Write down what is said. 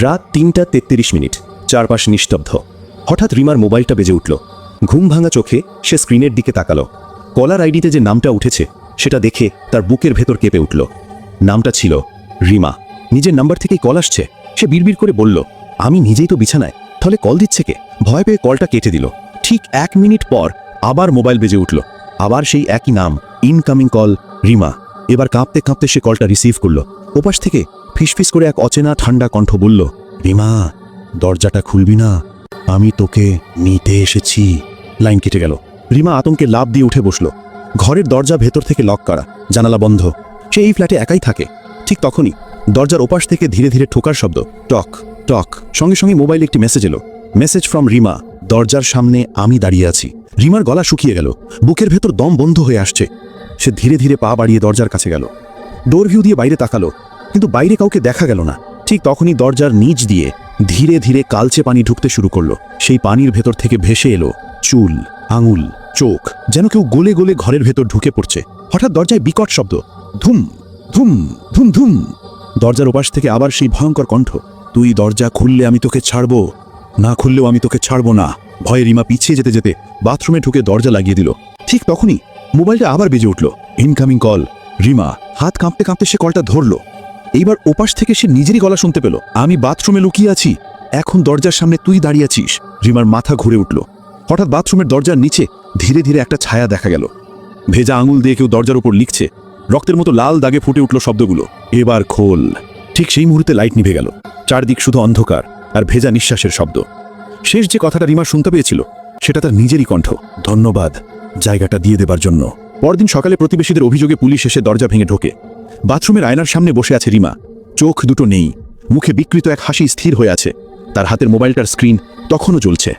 রাত ৩:৩৩, চারপাশ নিস্তব্ধ। হঠাৎ রিমার মোবাইলটা বেজে উঠল। ঘুম ভাঙা চোখে সে স্ক্রিনের দিকে তাকালো। কলার আইডিতে যে নামটা উঠেছে সেটা দেখে তার বুকের ভেতর কেঁপে উঠল। নামটা ছিল রিমা। নিজের নাম্বার থেকেই কল আসছে। সে বিড়বিড় করে বলল, আমি নিজেই তো বিছানায়, তাহলে কল দিচ্ছে কে? ভয় পেয়ে কলটা কেটে দিল। ঠিক 1 মিনিট পর আবার মোবাইল বেজে উঠল। আবার সেই একই নাম, ইনকামিং কল, রিমা। এবার কাঁপতে কাঁপতে সে কলটা রিসিভ করল। ওপাশ থেকে ফিসফিস করে এক অচেনা ঠান্ডা কণ্ঠ বলল, রিমা, দরজাটা খুলবি না, আমি তোকে নিতে এসেছি। লাইন কেটে গেল। রিমা আতঙ্কে লাফ দিয়ে উঠে বসল। ঘরের দরজা ভেতর থেকে লক করা, জানালা বন্ধ। সে এই ফ্ল্যাটে একাই থাকে। ঠিক তখনই দরজার ওপাশ থেকে ধীরে ধীরে ঠোকার শব্দ, টক টক। সঙ্গে সঙ্গে মোবাইলে একটি মেসেজ এলো। মেসেজ ফ্রম রিমা, দরজার সামনে আমি দাঁড়িয়ে আছি। রিমার গলা শুকিয়ে গেল, বুকের ভেতর দম বন্ধ হয়ে আসছে। সে ধীরে ধীরে পা বাড়িয়ে দরজার কাছে গেল। ডোর ভিউ দিয়ে বাইরে তাকালো, কিন্তু বাইরে কাউকে দেখা গেল না। ঠিক তখনই দরজার নিচ দিয়ে ধীরে ধীরে কালচে পানি ঢুকতে শুরু করলো। সেই পানির ভেতর থেকে ভেসে এলো চুল, আঙুল, চোখ, যেন কেউ গলে গলে ঘরের ভেতর ঢুকে পড়ছে। হঠাৎ দরজায় বিকট শব্দ, ধুম ধুম ধুম ধুম। দরজার ওপাশ থেকে আবার সেই ভয়ঙ্কর কণ্ঠ, তুই দরজা খুললে আমি তোকে ছাড়বো, না খুললেও আমি তোকে ছাড়বো না। ভয়ে রিমা পিছিয়ে যেতে যেতে বাথরুমে ঢুকে দরজা লাগিয়ে দিল। ঠিক তখনই মোবাইলটা আবার বেজে উঠল। Incoming call, Rima. হাত কাঁপতে কাঁপতে সে কলটা ধরল। এইবার ওপাশ থেকে সে নিজেরই গলা শুনতে পেল, আমি বাথরুমে লুকিয়ে আছি, এখন দরজার সামনে তুই দাঁড়িয়ে আছিস। রিমার মাথা ঘুরে উঠল। হঠাৎ বাথরুমের দরজার নিচে ধীরে ধীরে একটা ছায়া দেখা গেল। ভেজা আঙুল দিয়ে কেউ দরজার উপর লিখছে। রক্তের মতো লাল দাগে ফুটে উঠল শব্দগুলো, এবার খোল। ঠিক সেই মুহূর্তে লাইট নিভে গেল। চারদিক শুধু অন্ধকার আর ভেজা নিঃশ্বাসের শব্দ। শেষ যে কথাটা রিমা শুনতে পেয়েছিল সেটা তার নিজেরই কণ্ঠ, ধন্যবাদ জায়গাটা দিয়ে দেবার জন্য। পরদিন সকালে প্রতিবেশীদের অভিযোগে পুলিশ এসে দরজা ভেঙে ঢোকে। বাথরুমের আয়নার সামনে বসে আছে রিমা। চোখ দুটো নেই, মুখে বিকৃত এক হাসি স্থির হয়ে আছে। তার হাতের মোবাইলটার স্ক্রিন তখনও জ্বলছে।